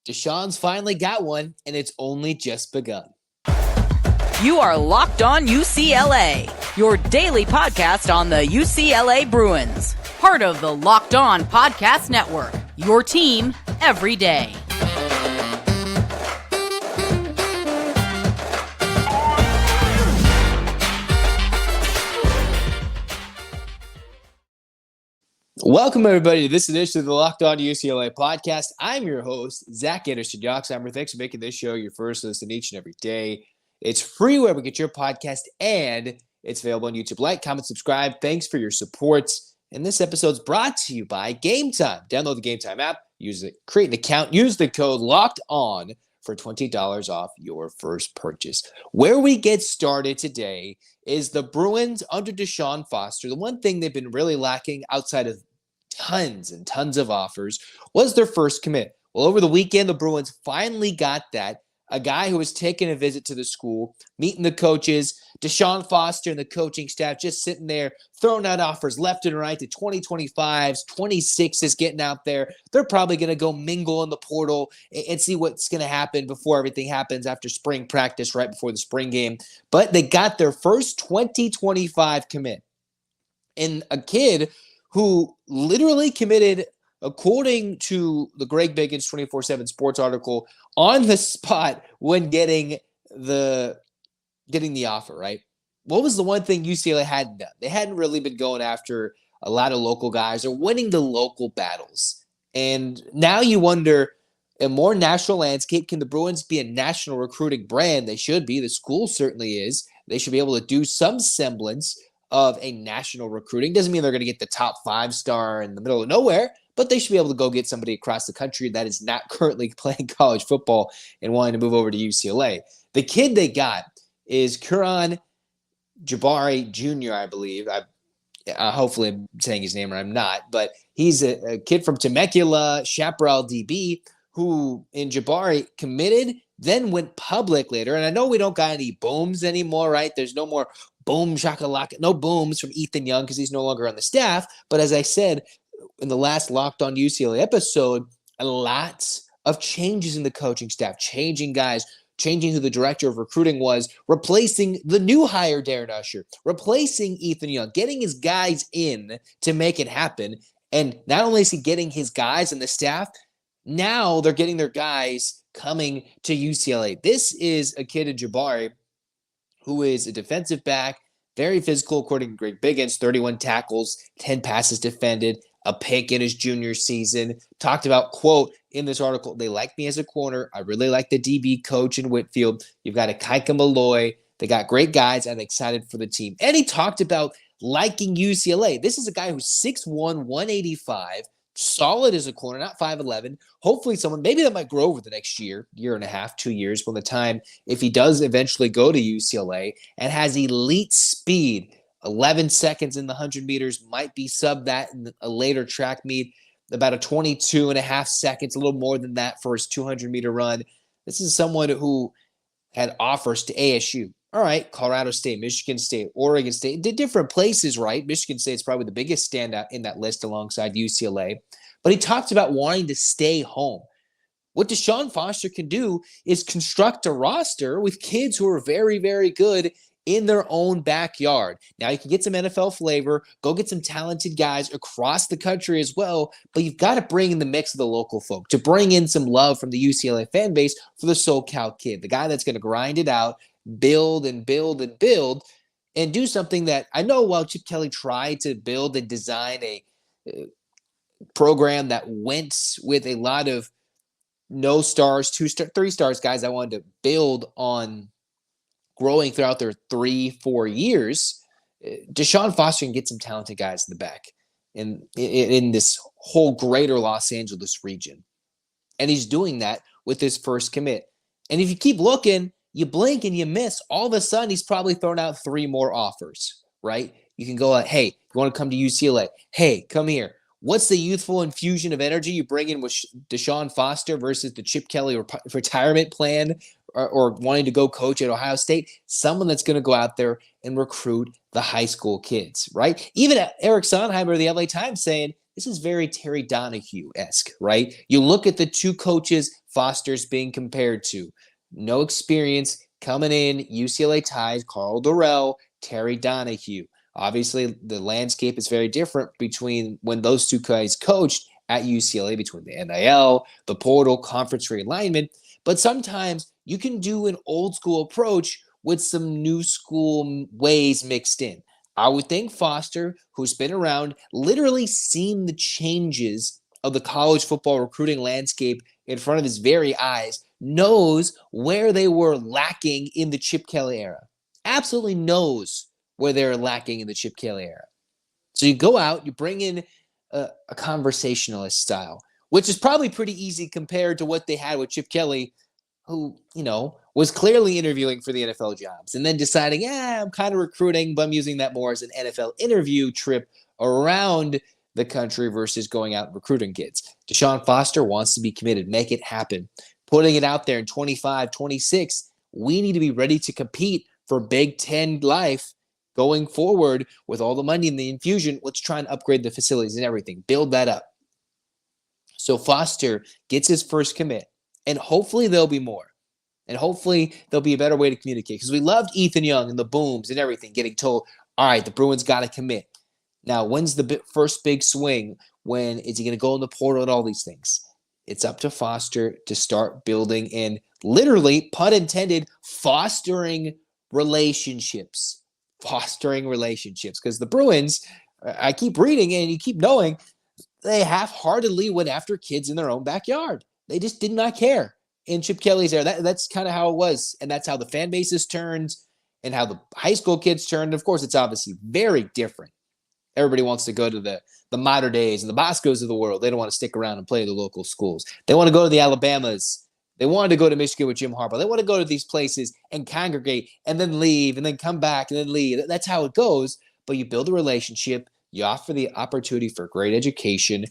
DeShaun's finally got one, and it's only just begun. You are Locked On UCLA, your daily podcast on the UCLA Bruins. Part of the Locked On Podcast Network, your team every day. Welcome, everybody, to this edition of the Locked On UCLA podcast. I'm your host, Zach Anderson-Yoxsimer. Thanks for making this show your first listen each and every day. It's free wherever you get your podcast, and it's available on YouTube. Like, comment, subscribe. Thanks for your support. And this episode's brought to you by Game Time. Download the Game Time app, create an account, use the code Locked On for $20 off your first purchase. Where we get started today is the Bruins under DeShaun Foster. The one thing they've been really lacking outside of tons and tons of offers was their first commit. Well, over the weekend, the Bruins finally got that. A guy who was taking a visit to the school, meeting the coaches, DeShaun Foster and the coaching staff just sitting there, throwing out offers left and right to 2025s, 26s getting out there. They're probably going to go mingle in the portal and see what's going to happen before everything happens after spring practice, right before the spring game. But they got their first 2025 commit. And a kid who literally committed, according to the Greg Biggins 24/7 Sports article, on the spot when getting the offer, right? What was the one thing UCLA hadn't done? They hadn't really been going after a lot of local guys or winning the local battles. And now you wonder, a more national landscape, can the Bruins be a national recruiting brand? They should be. The school certainly is. They should be able to do some semblance of a national recruiting. Doesn't mean they're going to get the top 5-star in the middle of nowhere, but they should be able to go get somebody across the country that is not currently playing college football and wanting to move over to UCLA. The kid they got is Kuron Jabari Jr., I believe. Hopefully I'm saying his name or I'm not, but he's a kid from Temecula, Chaparral DB, who in Jabari committed, then went public later. And I know we don't got any booms anymore, right? There's no more boom shakalaka, no booms from Ethan Young because he's no longer on the staff. But as I said in the last Locked On UCLA episode, a lot of changes in the coaching staff, changing guys, changing who the director of recruiting was, replacing the new hire, Darren Usher, replacing Ethan Young, getting his guys in to make it happen. And not only is he getting his guys and the staff, now they're getting their guys coming to UCLA. This is a kid in Jabari who is a defensive back, very physical, according to Greg Biggins, 31 tackles, 10 passes defended, a pick in his junior season. Talked about, quote, in this article, they like me as a corner. I really like the DB coach in Whitfield. You've got a Kaika Malloy. They got great guys. I'm excited for the team. And he talked about liking UCLA. This is a guy who's 6'1", 185, solid as a corner, not 5'11". Hopefully someone, maybe that might grow over the next year and a half, 2 years from the time, if he does eventually go to UCLA, and has elite speed. 11 seconds in the 100 meters, might be sub that in a later track meet, about a 22 and a half seconds, a little more than that for his 200-meter run. This is someone who had offers to ASU. All right, Colorado State, Michigan State, Oregon State, did different places, right? Michigan State's probably the biggest standout in that list alongside UCLA. But he talked about wanting to stay home. What DeShaun Foster can do is construct a roster with kids who are very, very good in their own backyard. Now you can get some NFL flavor, go get some talented guys across the country as well, but you've got to bring in the mix of the local folk, to bring in some love from the UCLA fan base for the SoCal kid, the guy that's going to grind it out, build and build and build, and do something that I know while Chip Kelly tried to build and design a program that went with a lot of no stars, 3 stars guys that wanted to build on growing throughout their 3-4 years, DeShaun Foster can get some talented guys in the back in this whole greater Los Angeles region. And he's doing that with his first commit. And if you keep looking, you blink and you miss. All of a sudden, he's probably thrown out 3 more offers, right? You can go like, hey, you want to come to UCLA? Hey, come here. What's the youthful infusion of energy you bring in with DeShaun Foster versus the Chip Kelly retirement plan or wanting to go coach at Ohio State? Someone that's going to go out there and recruit the high school kids, right? Even Eric Sondheimer of the LA Times saying this is very Terry Donahue-esque, right? You look at the two coaches Foster's being compared to. No experience, coming in, UCLA ties, Karl Dorrell, Terry Donahue. Obviously, the landscape is very different between when those two guys coached at UCLA, between the NIL, the portal, conference realignment. But sometimes you can do an old school approach with some new school ways mixed in. I would think Foster, who's been around, literally seen the changes of the college football recruiting landscape in front of his very eyes, knows where they were lacking in the Chip Kelly era. Absolutely knows where they're lacking in the Chip Kelly era. So you go out, you bring in a conversationalist style, which is probably pretty easy compared to what they had with Chip Kelly, who, was clearly interviewing for the NFL jobs and then deciding, I'm kind of recruiting, but I'm using that more as an NFL interview trip around the country versus going out and recruiting kids. DeShaun Foster wants to be committed, make it happen. Putting it out there in 25, 26, we need to be ready to compete for Big Ten life going forward with all the money in the infusion. Let's try and upgrade the facilities and everything, build that up. So Foster gets his first commit, and hopefully there'll be more. And hopefully there'll be a better way to communicate, because we loved Ethan Young and the booms and everything, getting told, all right, the Bruins got to commit. Now, when's the first big swing? When is he going to go in the portal and all these things? It's up to Foster to start building and literally, pun intended, fostering relationships. Because the Bruins, I keep reading and you keep knowing, they half-heartedly went after kids in their own backyard. They just did not care. In Chip Kelly's era, that's kind of how it was. And that's how the fan bases turned and how the high school kids turned. Of course, it's obviously very different. Everybody wants to go to the Mater Days and the Boscos of the world. They don't want to stick around and play the local schools. They want to go to the Alabamas. They wanted to go to Michigan with Jim Harbaugh. They want to go to these places and congregate and then leave and then come back and then leave. That's how it goes. But you build a relationship. You offer the opportunity for great education.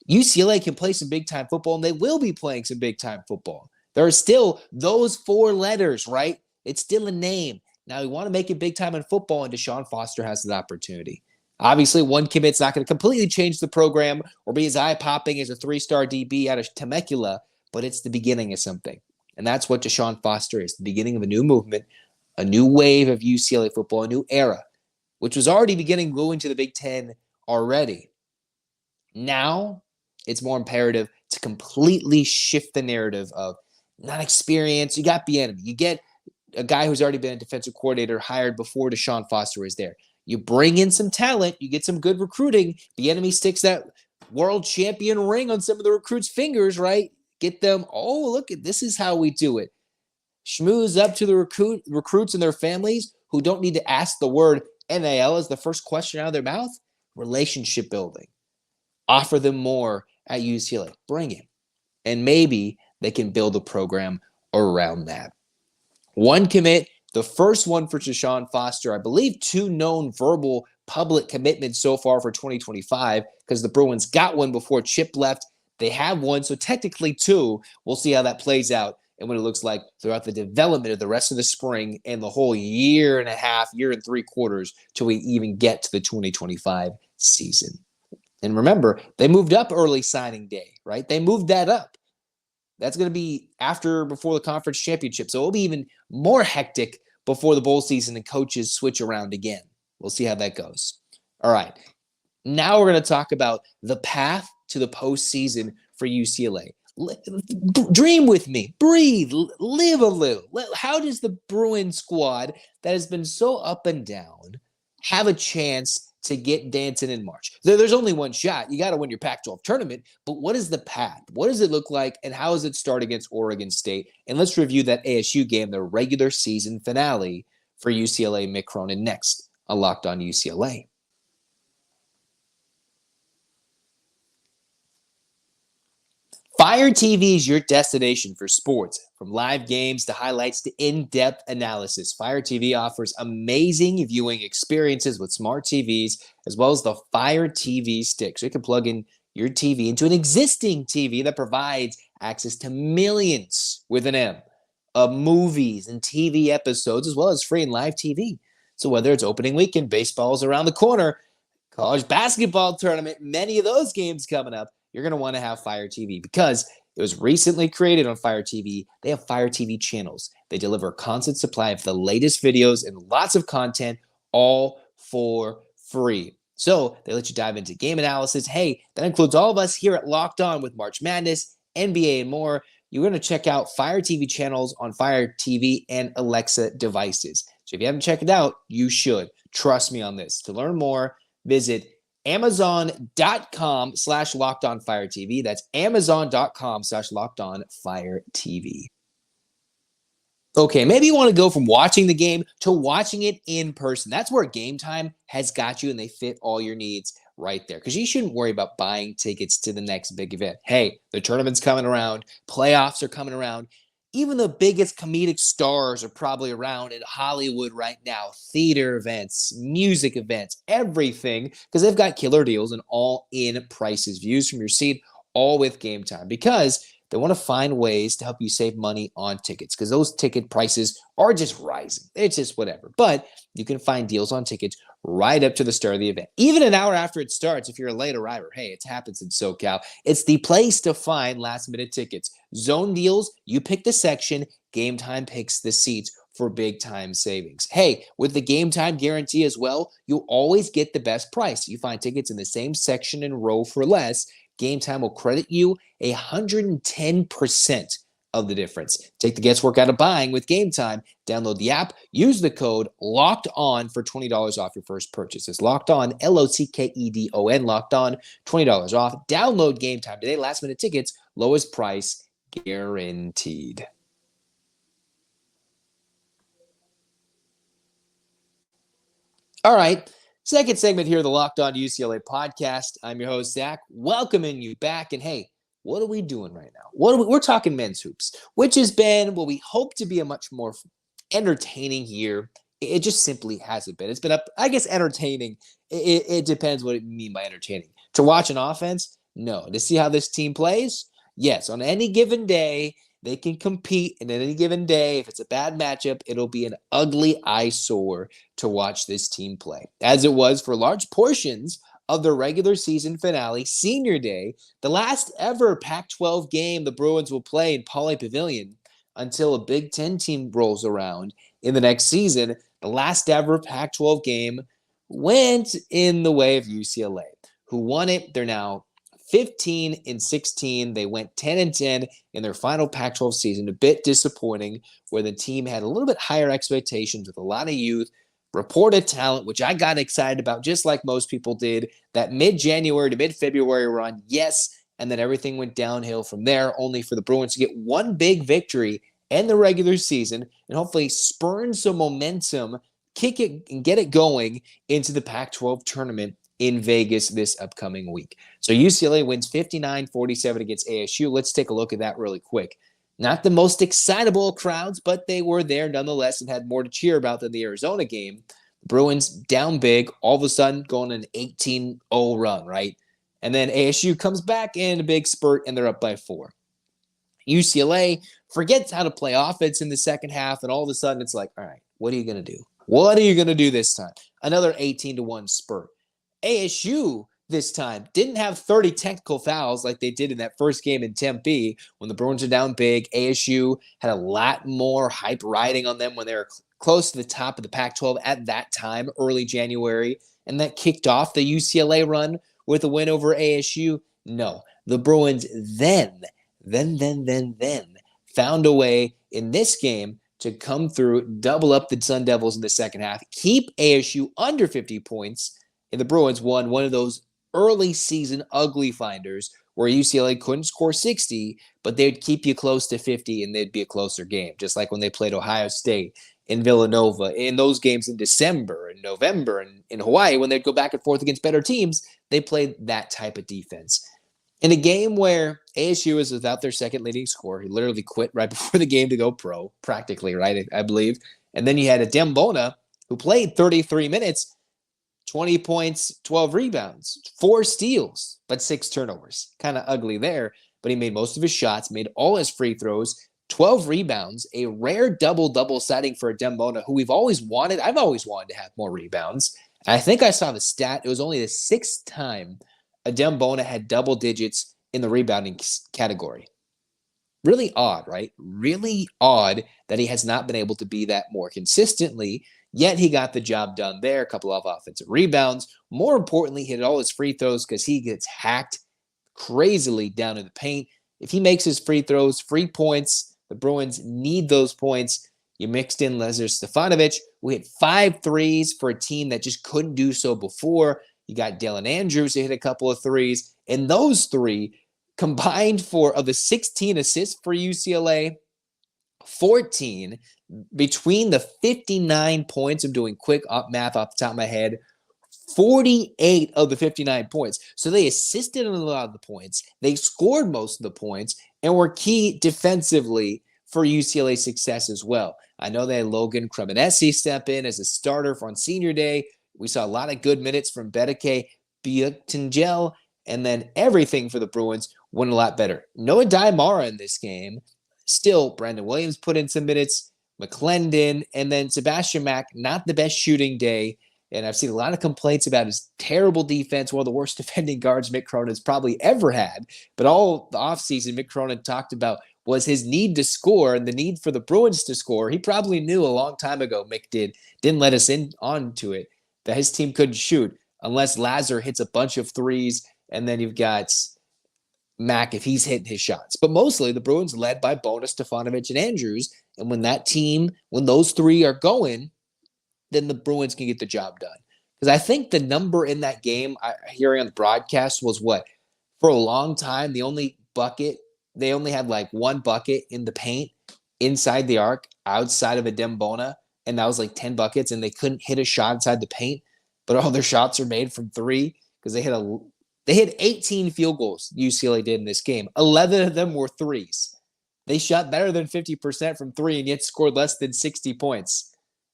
UCLA can play some big-time football, and they will be playing some big-time football. There are still those 4 letters, right? It's still a name. Now, we want to make it big-time in football, and DeShaun Foster has that opportunity. Obviously, one commit's not going to completely change the program or be as eye-popping as a 3-star DB out of Temecula, but it's the beginning of something. And that's what DeShaun Foster is, the beginning of a new movement, a new wave of UCLA football, a new era, which was already beginning going to the Big Ten already. Now, it's more imperative to completely shift the narrative of not experience. You got Bieniemy. You get a guy who's already been a defensive coordinator hired before DeShaun Foster was there. You bring in some talent. You get some good recruiting. Bieniemy sticks that world champion ring on some of the recruits' fingers, right? Get them, look, this is how we do it. Schmooze up to the recruits and their families who don't need to ask the word NIL as the first question out of their mouth. Relationship building. Offer them more at UCLA. Bring it. And maybe they can build a program around that. One commit, the first one for DeShaun Foster, I believe 2 known verbal public commitments so far for 2025, because the Bruins got one before Chip left. They have one, so technically 2. We'll see how that plays out and what it looks like throughout the development of the rest of the spring and the whole year and a half, year and 3 quarters till we even get to the 2025 season. And remember, they moved up early signing day, right? They moved that up. That's going to be before the conference championship. So it'll be even more hectic before the bowl season and coaches switch around again. We'll see how that goes. All right. Now we're going to talk about the path to the postseason for UCLA. Dream with me. Breathe. Live a little. How does the Bruin squad that has been so up and down have a chance to get dancing in March? There's only one shot. You got to win your Pac-12 tournament. But what is the path? What does it look like? And how does it start against Oregon State? And let's review that ASU game, the regular season finale for UCLA Mick Cronin next on Locked On UCLA. Fire TV is your destination for sports. From live games to highlights to in-depth analysis, Fire TV offers amazing viewing experiences with smart TVs, as well as the Fire TV stick. So you can plug in your TV into an existing TV that provides access to millions with an M of movies and TV episodes, as well as free and live TV. So whether it's opening weekend, baseball is around the corner, College Basketball Tournament, many of those games coming up. You're going to want to have Fire TV because it was recently created on Fire TV. They have Fire TV channels. They deliver a constant supply of the latest videos and lots of content, all for free. So they let you dive into game analysis. Hey, that includes all of us here at Locked On with March Madness, NBA, and more. You're going to check out Fire TV channels on Fire TV and Alexa devices. So if you haven't checked it out, you should. Trust me on this. To learn more, visit Amazon.com/LockedOnFireTV. That's Amazon.com/LockedOnFireTV. Okay, maybe you want to go from watching the game to watching it in person. That's where Game Time has got you, and they fit all your needs right there. Because you shouldn't worry about buying tickets to the next big event. Hey, the tournament's coming around. Playoffs are coming around. Even the biggest comedic stars are probably around in Hollywood right now. Theater events, music events, everything. Because they've got killer deals and all-in prices. Views from your seat, all with Game Time. Because they want to find ways to help you save money on tickets because those ticket prices are just rising. It's just whatever. But you can find deals on tickets right up to the start of the event. Even an hour after it starts, if you're a late arriver, hey, it happens in SoCal. It's the place to find last-minute tickets. Zone deals, you pick the section. Game Time picks the seats for big-time savings. Hey, with the Game Time guarantee as well, you'll always get the best price. You find tickets in the same section and row for less. Game Time will credit you 110% of the difference. Take the guesswork out of buying with Game Time. Download the app. Use the code LOCKEDON for $20 off your first purchase. It's Locked On, LOCKEDON, Locked On, $20 off. Download Game Time today. Last minute tickets, lowest price guaranteed. All right. Second segment here of the Locked On UCLA podcast. I'm your host, Zach, welcoming you back. And hey, what are we doing right now? We're talking men's hoops, which has been what we hope to be a much more entertaining year. It just simply hasn't been. It's been, entertaining. It depends what you mean by entertaining. To watch an offense? No. To see how this team plays? Yes. On any given day, they can compete, and at any given day, if it's a bad matchup, it'll be an ugly eyesore to watch this team play, as it was for large portions of the regular season finale, Senior Day, the last ever Pac-12 game the Bruins will play in Pauley Pavilion until a Big Ten team rolls around in the next season. The last ever Pac-12 game went in the way of UCLA, who won it. They're now 15-16. They went 10-10 in their final Pac-12 season. A bit disappointing, where the team had a little bit higher expectations with a lot of youth, reported talent, which I got excited about, just like most people did. That mid-January to mid-February run, yes, and then everything went downhill from there, only for the Bruins to get one big victory in the regular season and hopefully spurn some momentum, kick it, and get it going into the Pac-12 tournament in Vegas this upcoming week. So UCLA wins 59-47 against ASU. Let's take a look at that really quick. Not the most excitable crowds, but they were there nonetheless and had more to cheer about than the Arizona game. The Bruins down big, all of a sudden going an 18-0 run, right? And then ASU comes back in a big spurt, and they're up by 4. UCLA forgets how to play offense in the second half, and all of a sudden it's like, all right, what are you going to do? What are you going to do this time? Another 18-1 spurt. ASU this time didn't have 30 technical fouls like they did in that first game in Tempe when the Bruins are down big. ASU had a lot more hype riding on them when they were close to the top of the Pac-12 at that time, early January, and that kicked off the UCLA run with a win over ASU. No, the Bruins then found a way in this game to come through, double up the Sun Devils in the second half, keep ASU under 50 points, and the Bruins won one of those early season ugly finders where UCLA couldn't score 60, but they'd keep you close to 50 and they'd be a closer game, just like when they played Ohio State in Villanova, in those games in December and November, and in Hawaii when they'd go back and forth against better teams. They played that type of defense. In a game where ASU was without their second leading scorer, he literally quit right before the game to go pro, practically, right, I believe. And then you had a Dembona who played 33 minutes, 20 points, 12 rebounds, 4 steals, but 6 turnovers. Kind of ugly there, but he made most of his shots, made all his free throws, 12 rebounds, a rare double-double sighting for a Dembona who we've always wanted. I've always wanted to have more rebounds. And I think I saw the stat. It was only the 6th time Adem Bona had double digits in the rebounding category. Really odd, right? Really odd that he has not been able to be that more consistently, yet he got the job done there. A couple of offensive rebounds. More importantly, he hit all his free throws because he gets hacked crazily down in the paint. If he makes his free throws, free points, the Bruins need those points. You mixed in Lazar Stefanovic, who hit 5 threes for a team that just couldn't do so before. You got Dylan Andrews who hit a couple of threes, and those 3 combined for, of the 16 assists for UCLA, 14 between the 59 points. I'm doing quick math off the top of my head. 48 of the 59 points. So they assisted in a lot of the points. They scored most of the points and were key defensively for UCLA's success as well. I know they had Logan Cremonesi step in as a starter on senior day. We saw a lot of good minutes from Bedeke, Biotangel, and then everything for the Bruins went a lot better. Noah Diamara in this game. Still, Brandon Williams put in some minutes, McClendon, and then Sebastian Mack, not the best shooting day. And I've seen a lot of complaints about his terrible defense, one of the worst defending guards Mick Cronin's probably ever had. But all the offseason, Mick Cronin talked about was his need to score and the need for the Bruins to score. He probably knew a long time ago, Mick didn't let us in onto it, that his team couldn't shoot unless Lazar hits a bunch of threes, and then you've got Mack if he's hitting his shots. But mostly the Bruins led by Bona, Stefanovic, and Andrews. And when those 3 are going, then the Bruins can get the job done. Because I think the number in that game, hearing on the broadcast, was what? For a long time, they only had like 1 bucket in the paint inside the arc outside of Adem Bona, and that was like 10 buckets, and they couldn't hit a shot inside the paint. But all their shots are made from 3 because they hit 18 field goals, UCLA did in this game. 11 of them were threes. They shot better than 50% from 3 and yet scored less than 60 points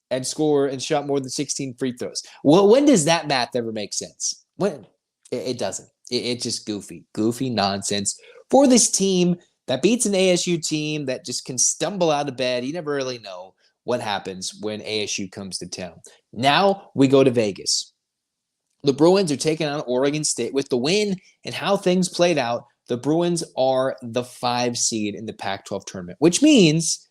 and shot more than 16 free throws. Well, when does that math ever make sense? When? It doesn't. It's just goofy nonsense for this team that beats an ASU team that just can stumble out of bed. You never really know what happens when ASU comes to town. Now we go to Vegas. The Bruins are taking on Oregon State. With the win and how things played out, the Bruins are the 5 seed in the Pac-12 tournament, which means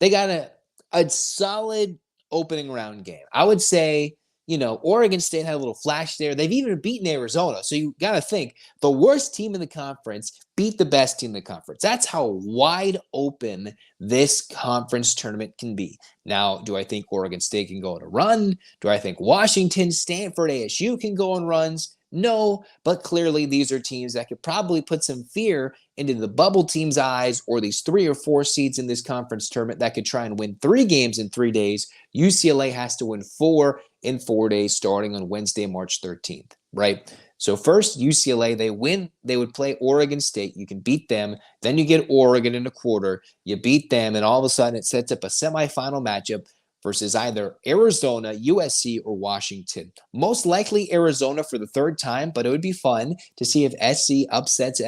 they got a solid opening round game. I would say, Oregon State had a little flash there. They've even beaten Arizona. So you got to think the worst team in the conference beat the best team in the conference. That's how wide open this conference tournament can be. Now, do I think Oregon State can go on a run? Do I think Washington, Stanford, ASU can go on runs? No, but clearly these are teams that could probably put some fear into the bubble team's eyes, or these 3 or 4 seeds in this conference tournament that could try and win 3 games in 3 days. UCLA has to win 4 in 4 days starting on Wednesday, March 13th, right? So first, UCLA, they win. They would play Oregon State. You can beat them. Then you get Oregon in a quarter. You beat them, and all of a sudden it sets up a semifinal matchup versus either Arizona, USC, or Washington. Most likely Arizona for the 3rd time, but it would be fun to see if SC upsets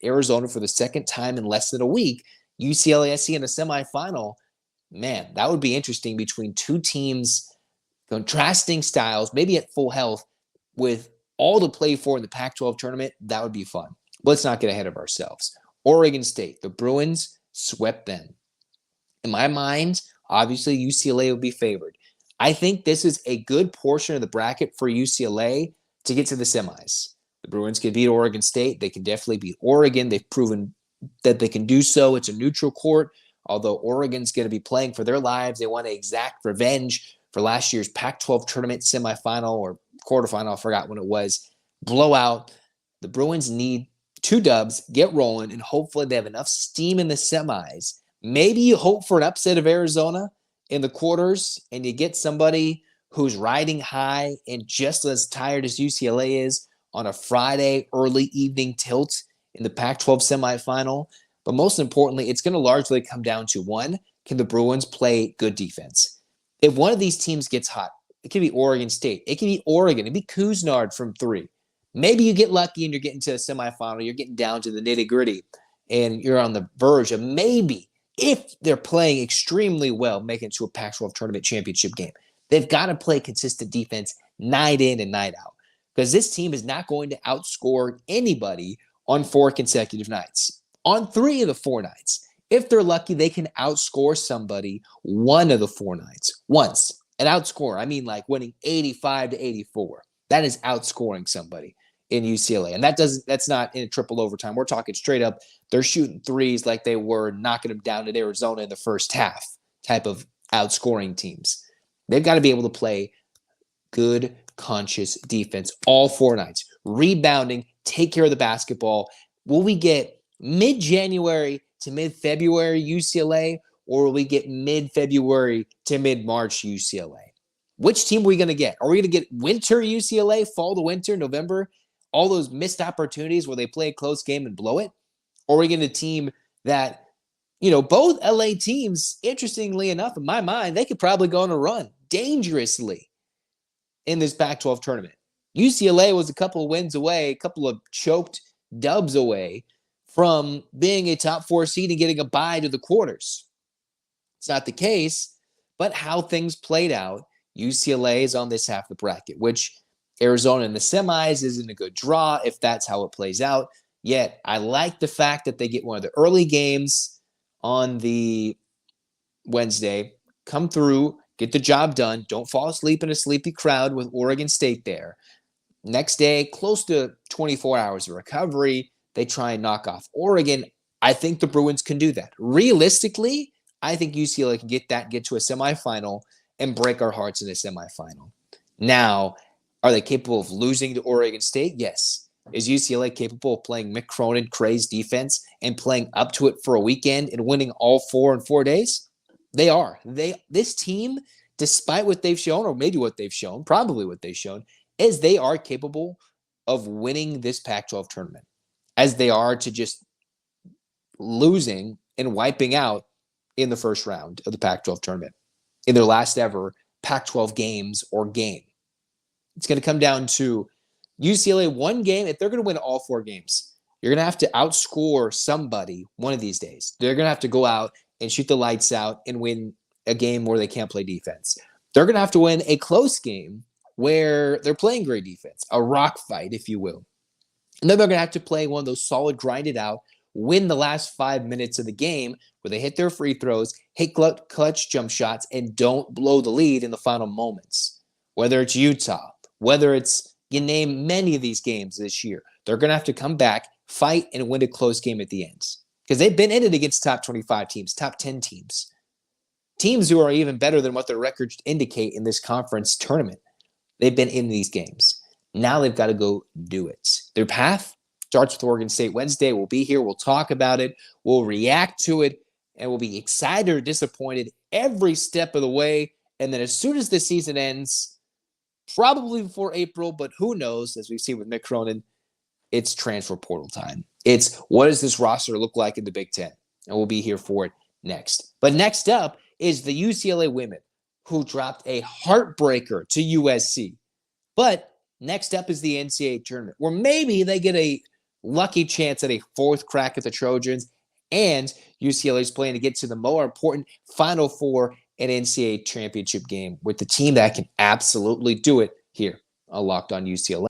Arizona for the 2nd time in less than a week. UCLA, SC in a semifinal. Man, that would be interesting between 2 teams, contrasting styles, maybe at full health, with all to play for in the Pac-12 tournament. That would be fun. But let's not get ahead of ourselves. Oregon State, the Bruins swept them. In my mind, obviously UCLA will be favored. I think this is a good portion of the bracket for UCLA to get to the semis. The Bruins can beat Oregon State. They can definitely beat Oregon. They've proven that they can do so. It's a neutral court. Although Oregon's going to be playing for their lives, they want to exact revenge for last year's Pac-12 tournament semifinal or quarterfinal. I forgot when it was. Blowout. The Bruins need 2 dubs, get rolling, and hopefully they have enough steam in the semis. Maybe you hope for an upset of Arizona in the quarters, and you get somebody who's riding high and just as tired as UCLA is on a Friday early evening tilt in the Pac-12 semifinal. But most importantly, it's going to largely come down to, 1, can the Bruins play good defense? If one of these teams gets hot, it could be Oregon State. It could be Oregon. It could be Kuznard from 3. Maybe you get lucky and you're getting to a semifinal. You're getting down to the nitty-gritty, and you're on the verge of maybe, if they're playing extremely well, making it to a Pac-12 tournament championship game. They've got to play consistent defense night in and night out. Because this team is not going to outscore anybody on 4 consecutive nights. On 3 of the 4 nights. If they're lucky, they can outscore somebody 1 of the 4 nights. Once. An outscore, I mean like winning 85-84. That is outscoring somebody in UCLA. And that's not in a triple overtime. We're talking straight up. They're shooting threes like they were, knocking them down at Arizona in the first half type of outscoring teams. They've got to be able to play good, conscious defense all 4 nights. Rebounding, take care of the basketball. Will we get mid-January to mid-February UCLA, or will we get mid-February to mid-March UCLA? Which team are we going to get? Are we going to get winter UCLA, fall to winter, November? All those missed opportunities where they play a close game and blow it? Or are we going to team that, both LA teams, interestingly enough, in my mind, they could probably go on a run dangerously in this Pac-12 tournament. UCLA was a couple of wins away, a couple of choked dubs away from being a top 4 seed and getting a bye to the quarters. It's not the case, but how things played out, UCLA is on this half of the bracket, which Arizona in the semis isn't a good draw if that's how it plays out. Yet, I like the fact that they get one of the early games on the Wednesday, come through, get the job done, don't fall asleep in a sleepy crowd with Oregon State there. Next day, close to 24 hours of recovery, they try and knock off Oregon. I think the Bruins can do that. Realistically, I think UCLA can get to a semifinal and break our hearts in a semifinal. Now, are they capable of losing to Oregon State? Yes. Is UCLA capable of playing Mick Cronin crazed defense and playing up to it for a weekend and winning all 4 in 4 days? They are. This team, despite what they've shown, or maybe what they've shown, probably what they've shown, is they are capable of winning this Pac-12 tournament, as they are to just losing and wiping out in the first round of the Pac-12 tournament in their last ever Pac-12 games or game. It's going to come down to UCLA one game. If they're going to win all 4 games, you're going to have to outscore somebody one of these days. They're going to have to go out and shoot the lights out and win a game where they can't play defense. They're going to have to win a close game where they're playing great defense, a rock fight, if you will. And then they're going to have to play one of those solid, grinded out, win the last 5 minutes of the game where they hit their free throws, hit clutch jump shots, and don't blow the lead in the final moments. Whether it's Utah, whether it's, you name many of these games this year, they're going to have to come back, fight, and win a close game at the end. Because they've been in it against top 25 teams, top 10 teams. Teams who are even better than what their records indicate in this conference tournament. They've been in these games. Now they've got to go do it. Their path starts with Oregon State Wednesday. We'll be here. We'll talk about it. We'll react to it. And we'll be excited or disappointed every step of the way. And then as soon as the season ends, probably before April, but who knows, as we've seen with Mick Cronin, it's transfer portal time. It's what does this roster look like in the Big Ten? And we'll be here for it next. But next up is the UCLA women, who dropped a heartbreaker to USC. But next up is the NCAA Tournament, where maybe they get a lucky chance at a 4th crack at the Trojans, and UCLA is playing to get to the more important Final Four and NCAA championship game with the team that can absolutely do it here on Locked On UCLA.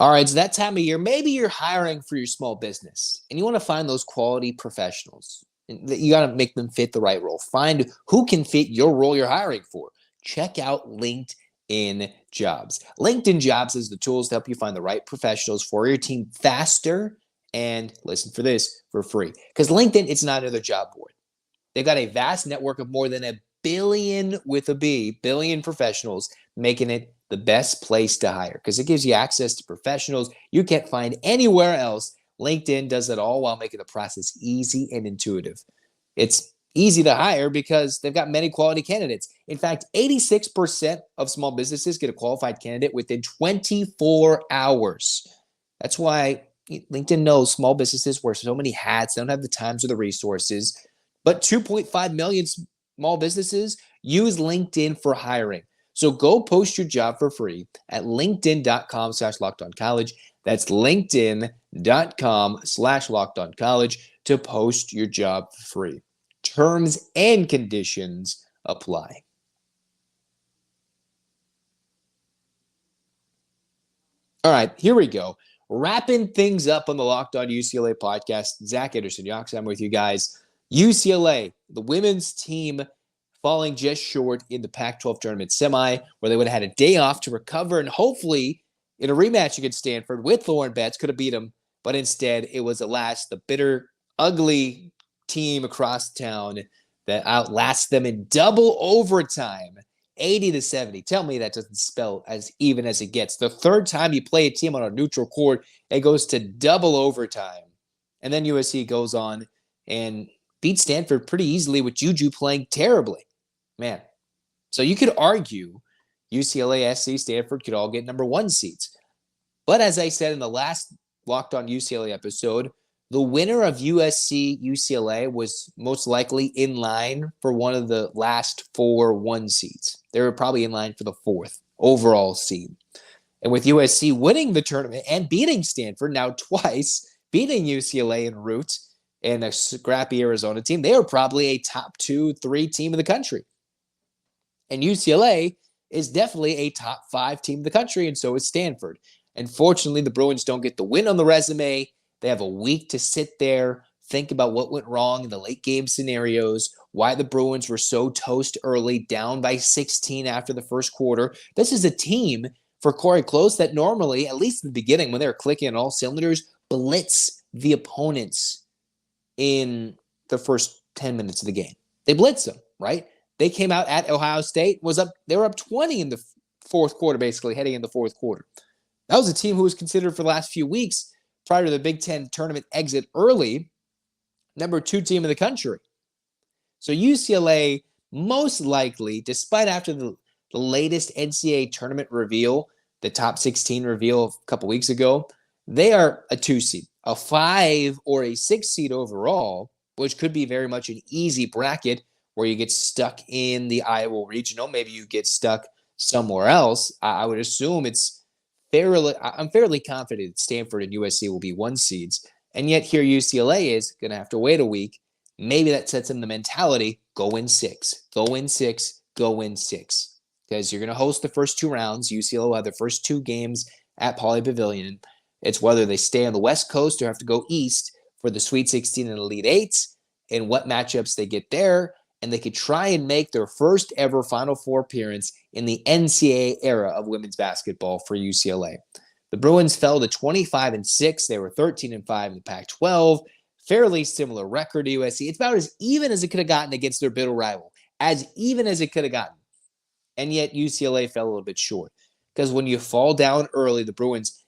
All right, so that time of year, maybe you're hiring for your small business and you want to find those quality professionals. You got to make them fit the right role. Find who can fit your role you're hiring for. Check out LinkedIn Jobs. LinkedIn Jobs is the tools to help you find the right professionals for your team faster and, listen for this, for free. Because LinkedIn, it's not another job board. They've got a vast network of more than a billion, with a B, billion professionals, making it the best place to hire because it gives you access to professionals you can't find anywhere else. LinkedIn does it all while making the process easy and intuitive. It's easy to hire because they've got many quality candidates. In fact, 86% of small businesses get a qualified candidate within 24 hours. That's why LinkedIn knows small businesses wear so many hats. They don't have the times or the resources. But 2.5 million small businesses use LinkedIn for hiring. So go post your job for free at linkedin.com/lockedoncollege. That's linkedin.com/lockedoncollege to post your job for free. Terms and conditions apply. All right, here we go. Wrapping things up on the Locked On UCLA podcast. Zach Anderson-Yoxsimer with you guys. UCLA, the women's team, falling just short in the Pac-12 Tournament semi, where they would have had a day off to recover and hopefully in a rematch against Stanford with Lauren Betts could have beat them. But instead, it was, alas, the bitter, ugly team across town that outlasts them in double overtime, 80-70. Tell me that doesn't spell as even as it gets. The third time you play a team on a neutral court, it goes to double overtime. And then USC goes on and beat Stanford pretty easily with JuJu playing terribly. Man, so you could argue UCLA, SC, Stanford could all get number 1 seeds. But as I said in the last Locked On UCLA episode, the winner of USC UCLA was most likely in line for one of the last 4 1 seeds. They were probably in line for the 4th overall seed. And with USC winning the tournament and beating Stanford now twice, beating UCLA en route and a scrappy Arizona team, they were probably a top 2-3 team in the country. And UCLA is definitely a top 5 team in the country, and so is Stanford. Unfortunately, the Bruins don't get the win on the resume. They have a week to sit there, think about what went wrong in the late game scenarios, why the Bruins were so toast early, down by 16 after the first quarter. This is a team for Corey Close that normally, at least in the beginning, when they were clicking on all cylinders, blitz the opponents in the first 10 minutes of the game. They blitz them, right? They came out at Ohio State, they were up 20 in the fourth quarter, basically, heading in the fourth quarter. That was a team who was considered for the last few weeks, prior to the Big Ten tournament exit early, number 2 team in the country. So UCLA, most likely, despite after the latest NCAA tournament reveal, the top 16 reveal a couple weeks ago, they are a 2 seed, a 5 or a 6 seed overall, which could be very much an easy bracket where you get stuck in the Iowa regional. Maybe you get stuck somewhere else. I would assume I'm fairly confident that Stanford and USC will be 1 seeds. And yet here UCLA is going to have to wait a week. Maybe that sets in the mentality, go win 6, go win 6, go win 6. Because you're going to host the first 2 rounds. UCLA will have the first 2 games at Pauley Pavilion. It's whether they stay on the West Coast or have to go east for the Sweet 16 and Elite 8s and what matchups they get there. And they could try and make their first ever Final Four appearance in the NCAA era of women's basketball for UCLA. The Bruins fell to 25-6. They were 13-5 in the Pac-12. Fairly similar record to USC. It's about as even as it could have gotten against their bitter rival. As even as it could have gotten. And yet UCLA fell a little bit short. Because when you fall down early, the Bruins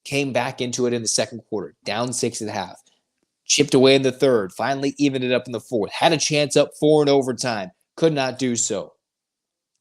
came back into it in the second quarter. Down 6.5. Chipped away in the third, finally evened it up in the fourth. Had a chance up 4 in overtime. Could not do so.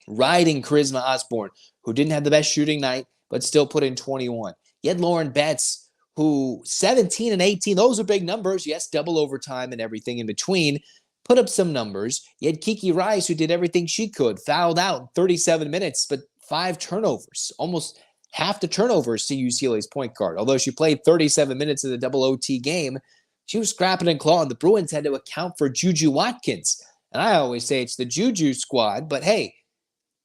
Riding Charisma Osborne, who didn't have the best shooting night, but still put in 21. You had Lauren Betts, who 17 and 18, those are big numbers. Yes, double overtime and everything in between. Put up some numbers. You had Kiki Rice, who did everything she could. Fouled out in 37 minutes, but 5 turnovers. Almost half the turnovers to UCLA's point guard. Although she played 37 minutes in the double OT game, she was scrapping and clawing. The Bruins had to account for JuJu Watkins. And I always say it's the JuJu squad, but hey,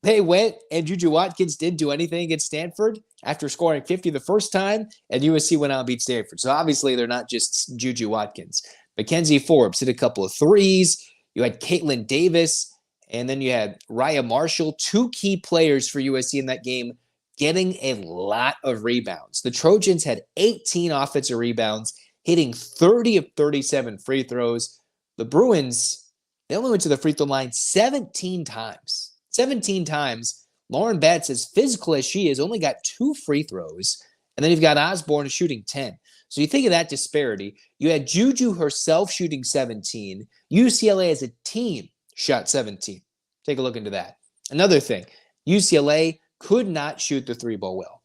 they went and JuJu Watkins didn't do anything against Stanford after scoring 50 the first time, and USC went out and beat Stanford. So obviously they're not just JuJu Watkins. Mackenzie Forbes hit a couple of threes. You had Caitlin Davis, and then you had Raya Marshall, 2 key players for USC in that game, getting a lot of rebounds. The Trojans had 18 offensive rebounds, hitting 30 of 37 free throws. The Bruins, they only went to the free throw line 17 times. 17 times. Lauren Betts, as physical as she is, only got 2 free throws. And then you've got Osborne shooting 10. So you think of that disparity. You had JuJu herself shooting 17. UCLA as a team shot 17. Take a look into that. Another thing, UCLA could not shoot the 3-ball well.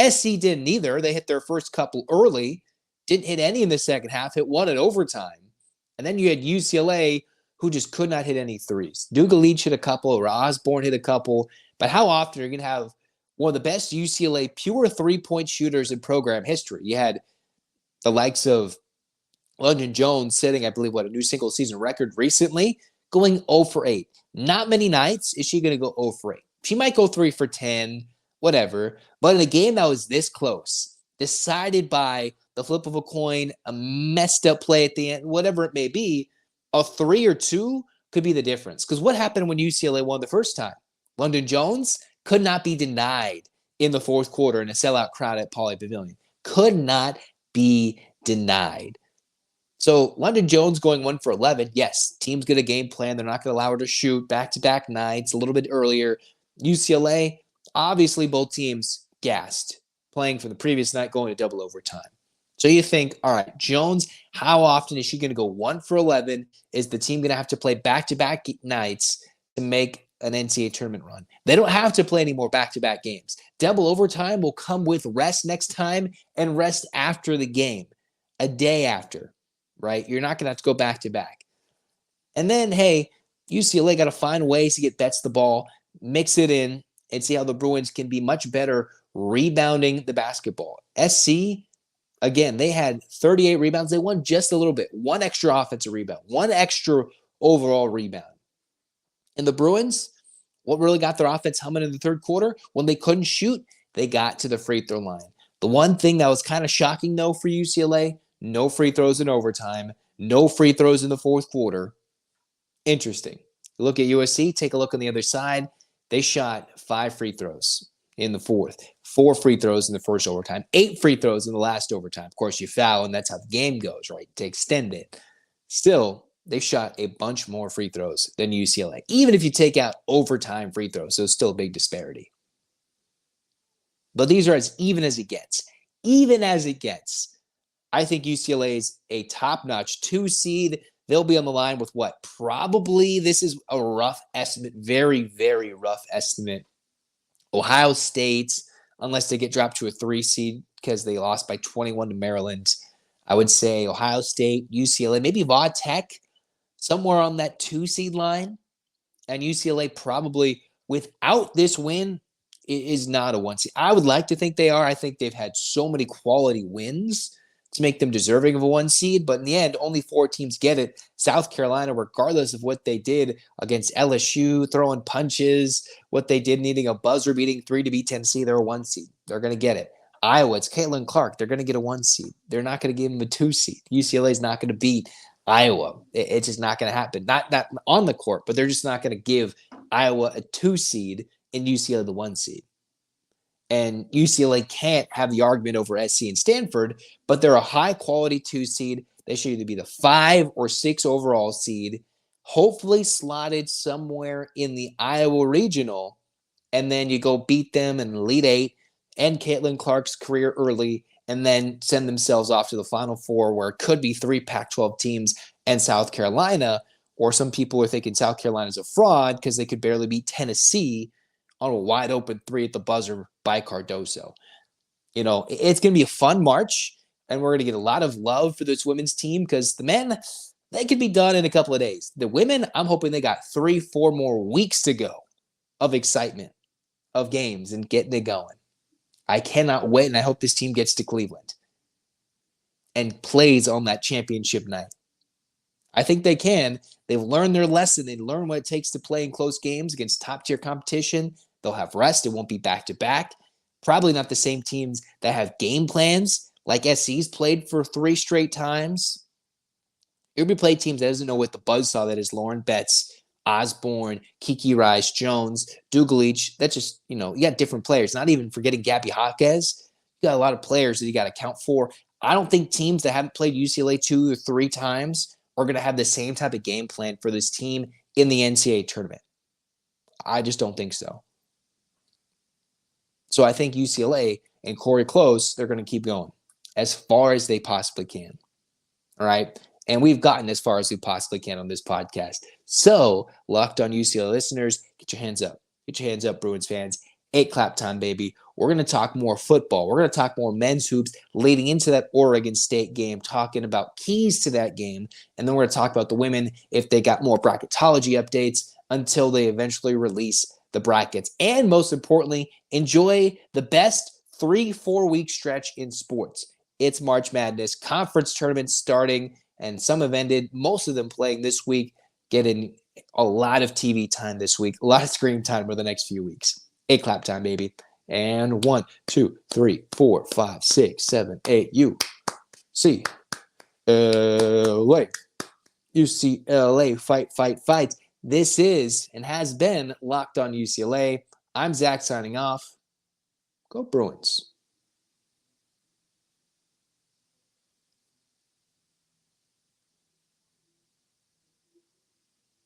SC didn't either. They hit their first couple early. Didn't hit any in the second half, hit 1 in overtime. And then you had UCLA, who just could not hit any threes. Dugalich hit a couple, or Osborne hit a couple. But how often are you going to have one of the best UCLA pure 3-point shooters in program history? You had the likes of London Jones setting, I believe, a new single season record recently, going 0 for 8. Not many nights is she going to go 0 for 8. She might go 3 for 10, whatever. But in a game that was this close, decided by the flip of a coin, a messed up play at the end, whatever it may be, a 3 or 2 could be the difference. Because what happened when UCLA won the first time? London Jones could not be denied in the fourth quarter in a sellout crowd at Pauley Pavilion. Could not be denied. So London Jones going 1 for 11. Yes, team's get a game plan. They're not going to allow her to shoot back-to-back nights a little bit earlier. UCLA, obviously both teams gassed, playing for the previous night, going to double overtime. So you think, all right, Jones, how often is she going to go 1 for 11? Is the team going to have to play back-to-back nights to make an NCAA tournament run? They don't have to play any more back-to-back games. Double overtime will come with rest next time and rest after the game, a day after, right? You're not going to have to go back-to-back. And then, hey, UCLA got to find ways to get Betts the ball, mix it in, and see how the Bruins can be much better rebounding the basketball. SC, again, they had 38 rebounds. They won just a little bit. One extra offensive rebound, one extra overall rebound. And the Bruins, what really got their offense humming in the third quarter? When they couldn't shoot, they got to the free throw line. The one thing that was kind of shocking, though, for UCLA, no free throws in overtime, no free throws in the fourth quarter. Interesting. Look at USC, take a look on the other side. They shot 5 free throws in the fourth, 4 free throws in the first overtime, 8 free throws in the last overtime. Of course, you foul, and that's how the game goes, right? To extend it. Still, they shot a bunch more free throws than UCLA, even if you take out overtime free throws. So it's still a big disparity. But these are as even as it gets. Even as it gets. I think UCLA is a top-notch 2 seed. They'll be on the line with what? Probably, this is a rough estimate, very, very rough estimate. Ohio State, unless they get dropped to a 3 seed because they lost by 21 to Maryland, I would say Ohio State, UCLA, maybe Va Tech, somewhere on that 2 seed line. And UCLA probably, without this win, is not a 1 seed. I would like to think they are. I think they've had so many quality wins to make them deserving of a 1 seed, but in the end, only 4 teams get it. South Carolina, regardless of what they did against LSU, throwing punches, what they did needing a buzzer beating 3 to beat Tennessee, they're a 1 seed. They're going to get it. Iowa, it's Caitlin Clark. They're going to get a 1 seed. They're not going to give them a 2 seed. UCLA is not going to beat Iowa. It's just not going to happen. Not on the court, but they're just not going to give Iowa a 2 seed and UCLA the 1 seed. And UCLA can't have the argument over SC and Stanford, but they're a high-quality 2 seed. They should either be the 5 or 6 overall seed, hopefully slotted somewhere in the Iowa Regional, and then you go beat them in Elite 8, end Caitlin Clark's career early, and then send themselves off to the Final Four, where it could be 3 Pac-12 teams and South Carolina, or some people are thinking South Carolina's a fraud because they could barely beat Tennessee on a wide-open 3 at the buzzer by Cardoso. You know, it's going to be a fun March, and we're going to get a lot of love for this women's team because the men, they could be done in a couple of days. The women, I'm hoping they got 3-4 more weeks to go of excitement, of games, and getting it going. I cannot wait, and I hope this team gets to Cleveland and plays on that championship night. I think they can. They've learned their lesson. They learn what it takes to play in close games against top-tier competition. They'll have rest. It won't be back-to-back. Probably not the same teams that have game plans like SC's played for 3 straight times. You'll be playing teams that doesn't know what the buzzsaw that is Lauren Betts, Osborne, Kiki Rice, Jones, Dugalich. That's just, you got different players. Not even forgetting Gabby Jaquez. You got a lot of players that you got to count for. I don't think teams that haven't played UCLA 2 or 3 times are going to have the same type of game plan for this team in the NCAA tournament. I just don't think so. So I think UCLA and Corey Close, they're going to keep going as far as they possibly can. All right? And we've gotten as far as we possibly can on this podcast. So, Locked On UCLA listeners, get your hands up. Get your hands up, Bruins fans. 8 clap time, baby. We're going to talk more football. We're going to talk more men's hoops leading into that Oregon State game, talking about keys to that game. And then we're going to talk about the women if they got more bracketology updates until they eventually release the brackets. And most importantly, enjoy the best 3-4 week stretch in sports. It's March Madness. Conference tournament starting and some have ended. Most of them playing this week, getting a lot of TV time this week, a lot of screen time over the next few weeks. 8 clap time, baby. And 1, 2, 3, 4, 5, 6, 7, 8. UCLA. UCLA fight, fight, fight. This is and has been Locked On UCLA. I'm Zach signing off. Go Bruins.